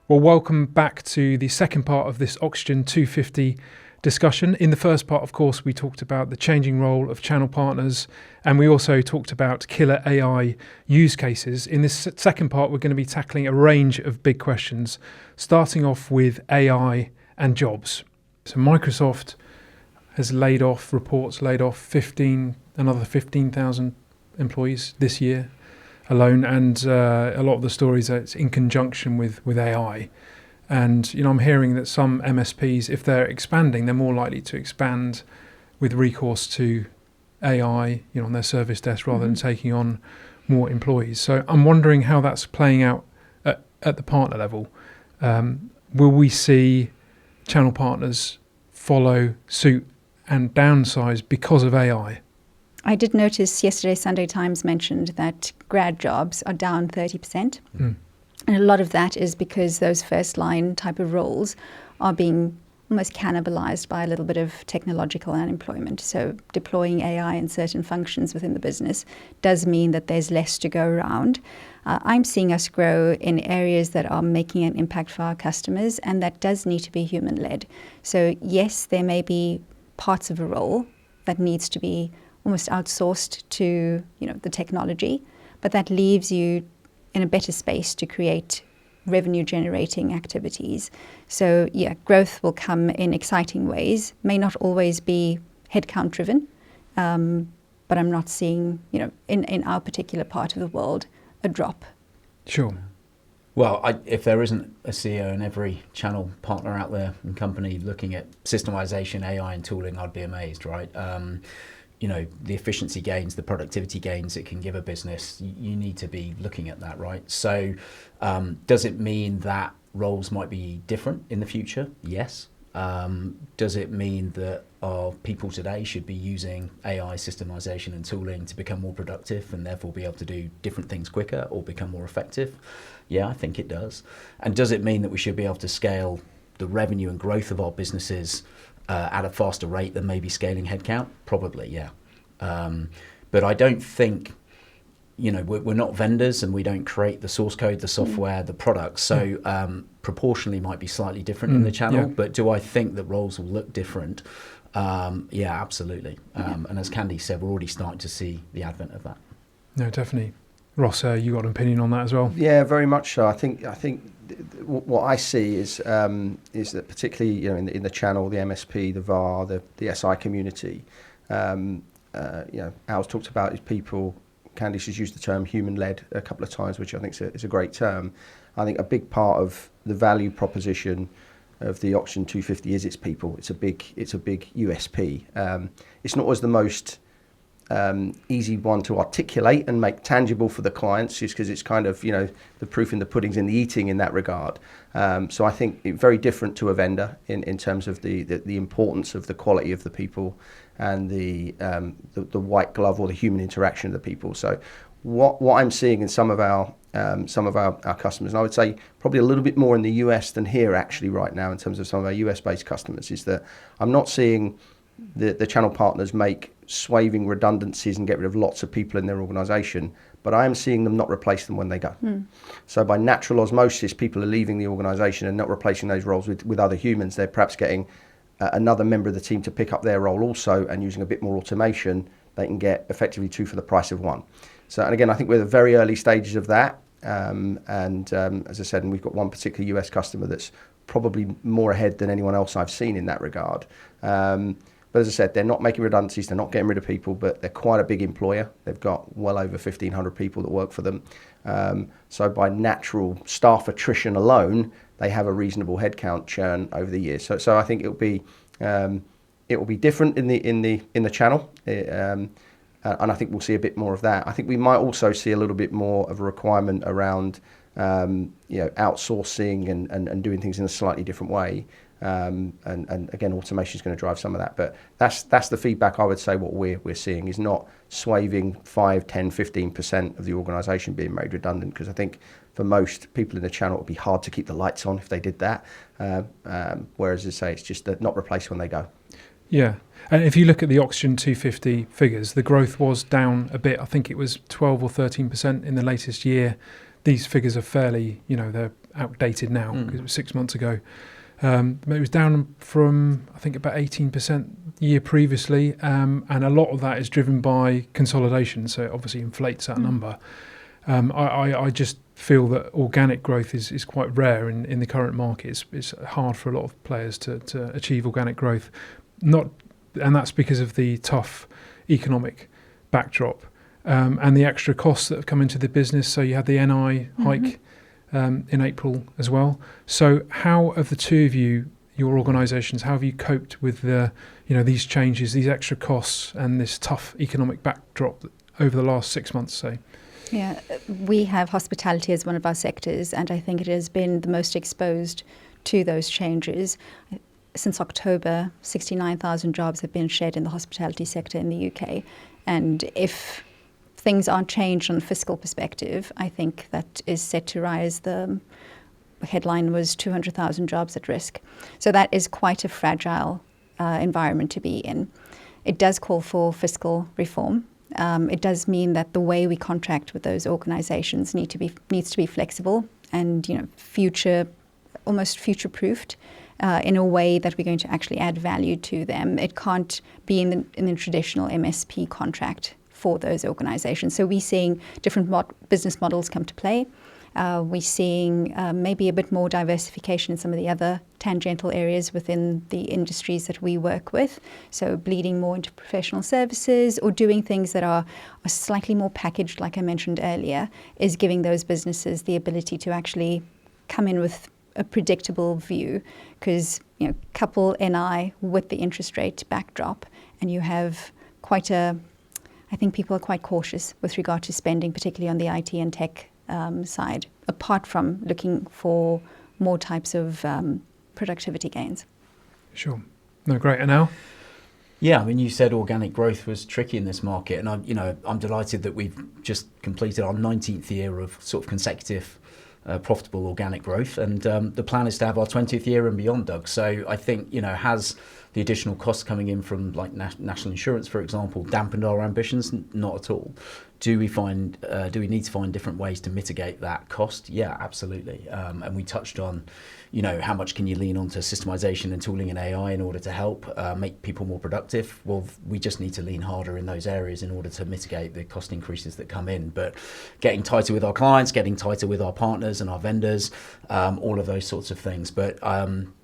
Well, welcome back to the second part of this Oxygen 250 discussion. In the first part, of course, we talked about the changing role of channel partners, and we also talked about killer AI use cases. In this second part, we're going to be tackling a range of big questions, starting off with AI and jobs. So Microsoft has laid off another 15,000 employees this year alone, and a lot of the stories are it's in conjunction with AI. And I'm hearing that some MSPs, if they're expanding, they're more likely to expand with recourse to AI, on their service desk rather than taking on more employees. So I'm wondering how that's playing out at the partner level. Will we see channel partners follow suit and downsize because of AI? I did notice yesterday Sunday Times mentioned that grad jobs are down 30%. And a lot of that is because those first line type of roles are being almost cannibalized by a little bit of technological unemployment. So deploying AI in certain functions within the business does mean that there's less to go around. I'm seeing us grow in areas that are making an impact for our customers, and that does need to be human-led. So yes, there may be parts of a role that needs to be almost outsourced to the technology, but that leaves you in a better space to create revenue generating activities. So yeah, growth will come in exciting ways, may not always be headcount driven, but I'm not seeing, in our particular part of the world, a drop. Sure. Well, if there isn't a CEO in every channel partner out there and company looking at systemization, AI and tooling, I'd be amazed, right? The efficiency gains, the productivity gains it can give a business, you need to be looking at that, right? So does it mean that roles might be different in the future? Yes. Does it mean that our people today should be using AI systemization and tooling to become more productive and therefore be able to do different things quicker or become more effective? Yeah, I think it does. And does it mean that we should be able to scale the revenue and growth of our businesses at a faster rate than maybe scaling headcount? Probably, yeah. But I don't think, we're not vendors and we don't create the source code, the software, the products. So proportionally might be slightly different in the channel. Yeah. But do I think that roles will look different? Yeah, absolutely. And as Candice said, we're already starting to see the advent of that. No, definitely. Ross, you got an opinion on that as well? Yeah, very much so. I think what I see is that particularly in the channel, the MSP, the VAR, the SI community, Al's talked about his people. Candice has used the term human-led a couple of times, which I think is a great term. I think a big part of the value proposition of the Oxygen 250 is its people. It's a big USP. It's not always the most easy one to articulate and make tangible for the clients, just because it's kind of the proof in the pudding's in the eating in that regard. So I think it's very different to a vendor in terms of the importance of the quality of the people and the white glove or the human interaction of the people. So what I'm seeing in some of our customers, and I would say probably a little bit more in the US than here actually right now in terms of some of our US based customers, is that I'm not seeing the channel partners make swerving redundancies and get rid of lots of people in their organization, but I am seeing them not replace them when they go. So by natural osmosis, people are leaving the organization and not replacing those roles with other humans. They're perhaps getting another member of the team to pick up their role also, and using a bit more automation, they can get effectively two for the price of one. So, and again, I think we're at the very early stages of that. As I said, and we've got one particular US customer that's probably more ahead than anyone else I've seen in that regard. But as I said, they're not making redundancies, they're not getting rid of people, but they're quite a big employer. They've got well over 1,500 people that work for them. So by natural staff attrition alone, they have a reasonable headcount churn over the years. So I think it will be different in the channel, and I think we'll see a bit more of that. I think we might also see a little bit more of a requirement around outsourcing and doing things in a slightly different way. And again, automation is going to drive some of that, but that's the feedback. I would say what we're seeing is not swerving 5, 10, 15% of the organisation being made redundant, because I think for most people in the channel it would be hard to keep the lights on if they did that. Whereas, as I say, it's just not replaced when they go. Yeah, and if you look at the Oxygen 250 figures, the growth was down a bit. I think it was 12 or 13% in the latest year. These figures are fairly, they're outdated now because it was 6 months ago. But it was down from, I think, about 18% the year previously, and a lot of that is driven by consolidation, so it obviously inflates that number. I just feel that organic growth is quite rare in the current market. It's hard for a lot of players to achieve organic growth, and that's because of the tough economic backdrop and the extra costs that have come into the business. So you had the NI hike in April as well. So how have the two of you, your organisations, how have you coped with these changes, these extra costs, and this tough economic backdrop over the last 6 months, say? Yeah, we have hospitality as one of our sectors, and I think it has been the most exposed to those changes. Since October, 69,000 jobs have been shed in the hospitality sector in the UK. And if things aren't changed from a fiscal perspective, I think that is set to rise. The headline was 200,000 jobs at risk. So that is quite a fragile environment to be in. It does call for fiscal reform. It does mean that the way we contract with those organisations needs to be flexible and almost future-proofed in a way that we're going to actually add value to them. It can't be in the traditional MSP contract for those organisations. So we're seeing different business models come to play. We're seeing maybe a bit more diversification in some of the other tangential areas within the industries that we work with. So bleeding more into professional services or doing things that are slightly more packaged, like I mentioned earlier, is giving those businesses the ability to actually come in with a predictable view, because couple NI with the interest rate backdrop, and you have I think people are quite cautious with regard to spending, particularly on the IT and tech side, apart from looking for more types of productivity gains. Sure. No, great. And now? Yeah, I mean, you said organic growth was tricky in this market, and I'm delighted that we've just completed our 19th year of sort of consecutive profitable organic growth, and the plan is to have our 20th year and beyond, Doug. So I think, has the additional costs coming in from like national insurance, for example, dampened our ambitions? Not at all. Do we need to find different ways to mitigate that cost? Yeah, absolutely. And we touched on, how much can you lean onto systemization and tooling and AI in order to help make people more productive? Well, we just need to lean harder in those areas in order to mitigate the cost increases that come in. But getting tighter with our clients, getting tighter with our partners and our vendors, all of those sorts of things. But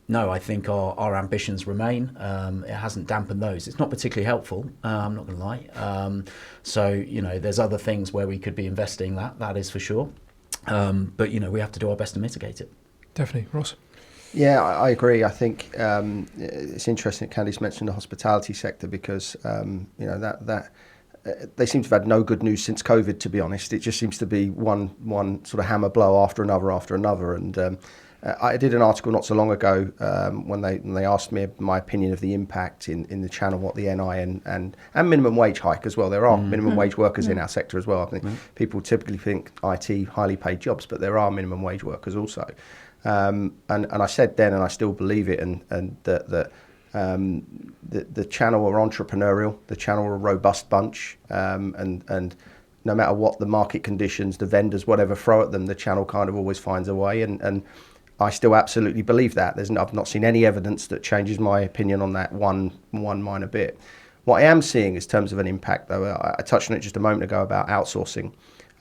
no, I think our ambitions remain. It hasn't dampened those. It's not particularly helpful, I'm not going to lie. So, there's other things where we could be investing, that is for sure. But, we have to do our best to mitigate it. Definitely. Ross? Yeah, I agree. I think it's interesting that Candice mentioned the hospitality sector because, they seem to have had no good news since COVID, to be honest. It just seems to be one sort of hammer blow after another. And I did an article not so long ago when they asked me my opinion of the impact in the channel, what the NI and minimum wage hike as well. There are minimum wage workers in our sector as well. I think people typically think IT highly paid jobs, but there are minimum wage workers also. And I said then, and I still believe it, and that the channel are entrepreneurial, the channel are a robust bunch, and no matter what the market conditions, the vendors, whatever throw at them, the channel kind of always finds a way. And I still absolutely believe that. I've not seen any evidence that changes my opinion on that one minor bit. What I am seeing in terms of an impact, though, I touched on it just a moment ago about outsourcing.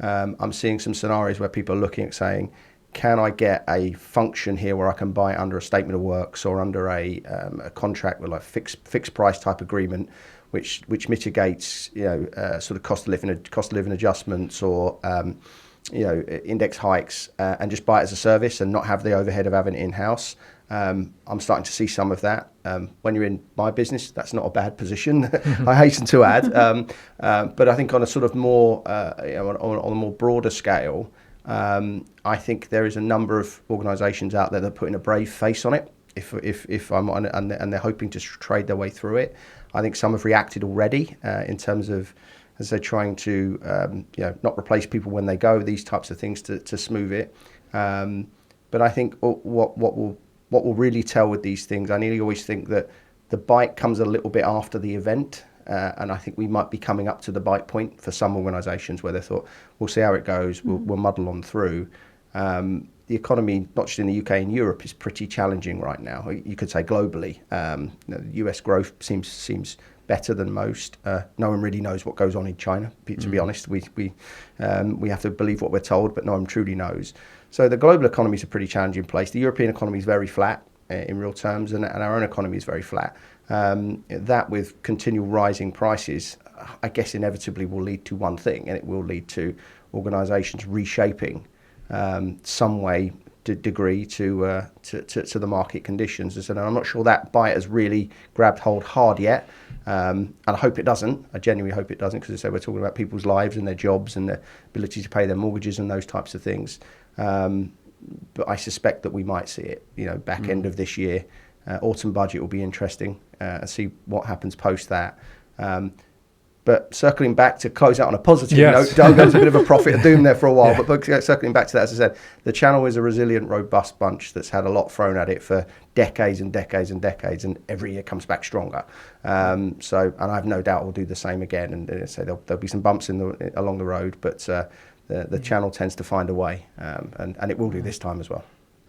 I'm seeing some scenarios where people are looking at saying, can I get a function here where I can buy it under a statement of works or under a contract with like fixed price type agreement, which mitigates sort of cost of living adjustments or index hikes, and just buy it as a service and not have the overhead of having it in house. I'm starting to see some of that. When you're in my business, that's not a bad position. I hasten to add, but I think on a sort of more on a more broader scale. I think there is a number of organisations out there that are putting a brave face on it. If I'm on, and they're hoping to trade their way through it. I think some have reacted already in terms of as they're trying to not replace people when they go. These types of things to smooth it. But I think what will really tell with these things. I nearly always think that the bite comes a little bit after the event. And I think we might be coming up to the bite point for some organisations where they thought, we'll see how it goes, we'll muddle on through. the economy, not just in the UK, in Europe, is pretty challenging right now. You could say globally. US growth seems better than most. No one really knows what goes on in China. To be honest, we have to believe what we're told, but no one truly knows. So the global economy is a pretty challenging place. The European economy is very flat in real terms, and our own economy is very flat. That with continual rising prices, I guess inevitably will lead to one thing, and it will lead to organisations reshaping some way degree to the market conditions. And I'm not sure that bite has really grabbed hold hard yet. And I hope it doesn't. I genuinely hope it doesn't, because as I say, we're talking about people's lives and their jobs and their ability to pay their mortgages and those types of things. But I suspect that we might see it, back end of this year. Autumn budget will be interesting and see what happens post that. But circling back to close out on a positive note, Doug goes a bit of a prophet of doom there for a while. Yeah. But circling back to that, as I said, the channel is a resilient, robust bunch that's had a lot thrown at it for decades and decades and decades, and every year comes back stronger. And I have no doubt we'll do the same again. And so there'll be some bumps along the road, but the channel tends to find a way, and it will do this time as well.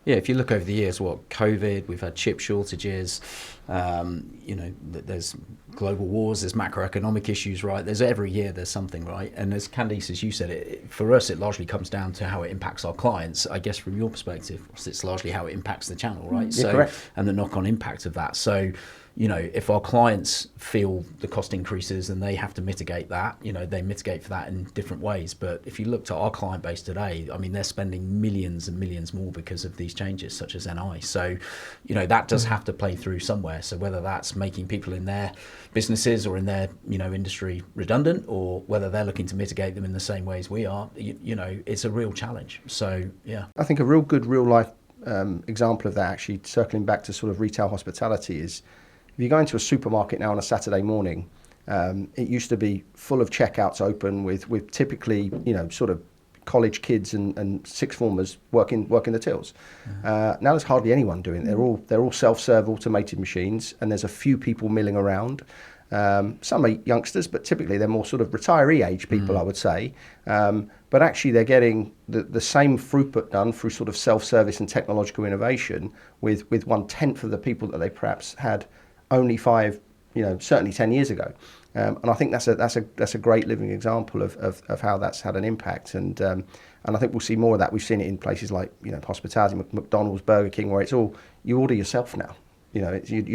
Yeah, if you look over the years, COVID, we've had chip shortages, there's global wars, there's macroeconomic issues, right? Every year there's something, right? And as Candice, as you said, for us, it largely comes down to how it impacts our clients. I guess from your perspective, it's largely how it impacts the channel, right? Yeah, correct. And the knock-on impact of that. So, if our clients feel the cost increases and they have to mitigate that, they mitigate for that in different ways. But if you looked at our client base today, I mean, they're spending millions and millions more because of these changes, such as NI. So, that does have to play through somewhere. So whether that's making people in their businesses or in their, industry redundant, or whether they're looking to mitigate them in the same way as we are, it's a real challenge. So, yeah. I think a real good real life example of that, actually, circling back to sort of retail hospitality, is if you go into a supermarket now on a Saturday morning, it used to be full of checkouts open with typically, sort of college kids and sixth formers working the tills. Now there's hardly anyone doing it. They're all self-serve automated machines, and there's a few people milling around. Some are youngsters, but typically they're more sort of retiree age people, I would say. But actually they're getting the same throughput done through sort of self-service and technological innovation with 1/10 of the people that they perhaps had only certainly 10 years ago. And I think that's a great living example of how that's had an impact. And I think we'll see more of that. We've seen it in places like, hospitality, McDonald's, Burger King, where it's all, you order yourself now. You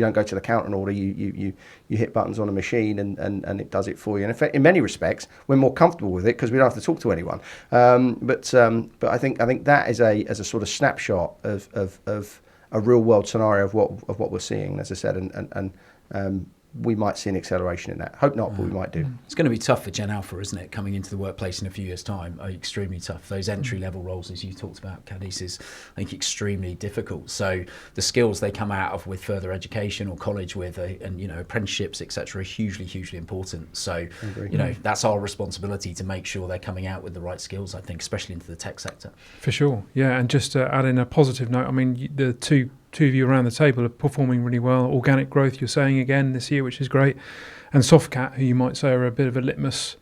don't go to the counter and order, you hit buttons on a machine and it does it for you. And in many respects, we're more comfortable with it because we don't have to talk to anyone. But I think that is as a sort of snapshot of a real world scenario of what we're seeing, as I said, and we might see an acceleration in that. Hope not, but we might do. It's going to be tough for Gen Alpha, isn't it? Coming into the workplace in a few years' time, extremely tough. Those entry-level roles, as you talked about, Candice, is, I think, extremely difficult. So the skills they come out of with further education or college with, and apprenticeships, etc., are hugely, hugely important. So, that's our responsibility to make sure they're coming out with the right skills, I think, especially into the tech sector. For sure, yeah. And just to add in a positive note, I mean, the two of you around the table are performing really well. Organic growth, you're saying again this year, which is great. And Softcat, who you might say are a bit of a litmus,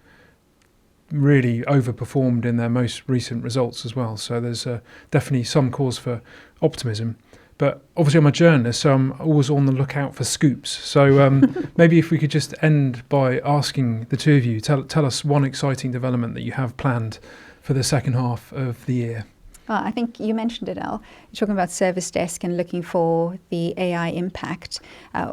really overperformed in their most recent results as well. So there's definitely some cause for optimism. But obviously I'm a journalist, so I'm always on the lookout for scoops. So maybe if we could just end by asking the two of you, tell us one exciting development that you have planned for the second half of the year. I think you mentioned it, Al. You're talking about Service Desk and looking for the AI impact.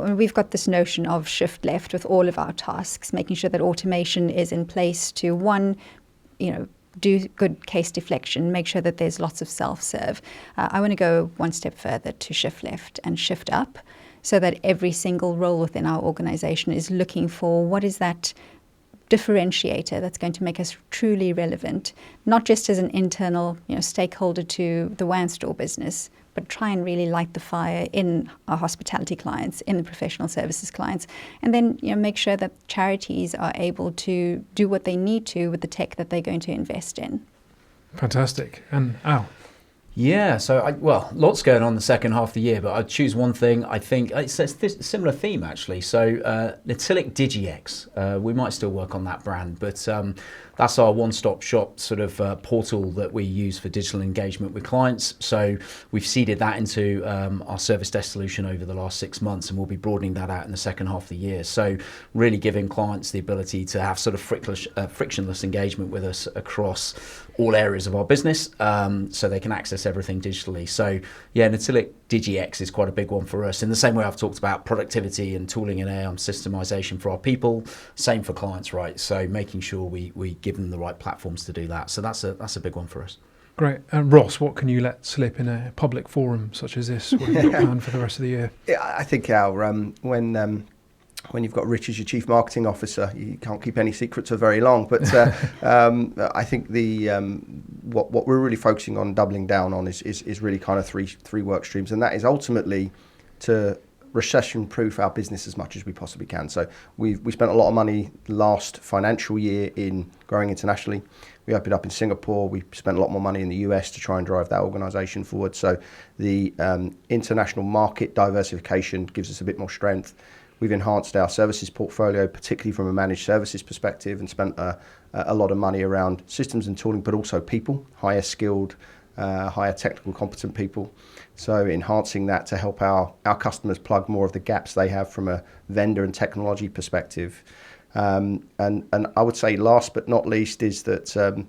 We've got this notion of shift left with all of our tasks, making sure that automation is in place to, one, do good case deflection, make sure that there's lots of self-serve. I want to go one step further to shift left and shift up, so that every single role within our organization is looking for what is that differentiator that's going to make us truly relevant, not just as an internal stakeholder to the Wanstor business, but try and really light the fire in our hospitality clients, in the professional services clients, and then make sure that charities are able to do what they need to with the tech that they're going to invest in. Fantastic. And Al? Yeah, so lots going on the second half of the year, but I'd choose one thing. I think it's a similar theme actually. So Natilik DigiX, we might still work on that brand, but that's our one-stop shop sort of portal that we use for digital engagement with clients. So we've seeded that into our service desk solution over the last 6 months, and we'll be broadening that out in the second half of the year. So really giving clients the ability to have sort of frictionless engagement with us across all areas of our business, so they can access everything digitally. So yeah, Natilik DigiX is quite a big one for us. In the same way I've talked about productivity and tooling and AI systemization for our people, same for clients, right? So making sure we give them the right platforms to do that. So that's a big one for us. Great. And Ross, what can you let slip in a public forum such as this? What have you got planned for the rest of the year? Yeah, I think when you've got Rich as your chief marketing officer, you can't keep any secrets for very long. But I think what we're really focusing on, doubling down on, is really kind of three work streams, and that is ultimately to recession-proof our business as much as we possibly can. So we spent a lot of money last financial year in growing internationally. We opened up in Singapore. We spent a lot more money in the US to try and drive that organisation forward. So the international market diversification gives us a bit more strength. We've enhanced our services portfolio, particularly from a managed services perspective, and spent a lot of money around systems and tooling, but also people, higher skilled, higher technical competent people. So enhancing that to help our customers plug more of the gaps they have from a vendor and technology perspective. And I would say last but not least is that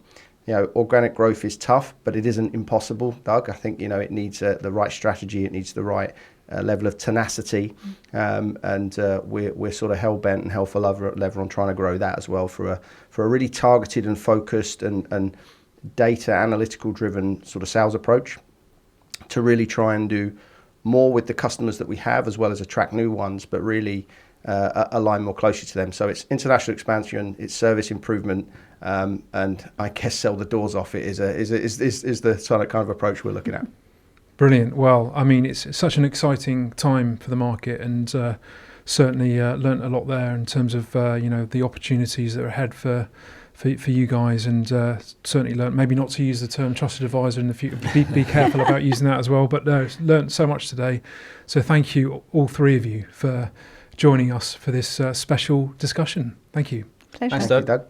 organic growth is tough, but it isn't impossible, Doug. I think it needs the right strategy, it needs the right level of tenacity, and we're sort of hell bent and hell for leather on trying to grow that as well for a really targeted and focused and data analytical driven sort of sales approach, to really try and do more with the customers that we have as well as attract new ones, but really align more closely to them. So it's international expansion, it's service improvement, and I guess sell the doors off it is the kind of approach we're looking at. Brilliant. Well, I mean, it's such an exciting time for the market, and certainly learnt a lot there in terms of the opportunities that are ahead for you guys, and certainly learnt maybe not to use the term trusted advisor in the future. Be careful about using that as well. But no, learnt so much today. So thank you, all three of you, for joining us for this special discussion. Thank you. Pleasure. Thanks, Thank you, Doug. Doug.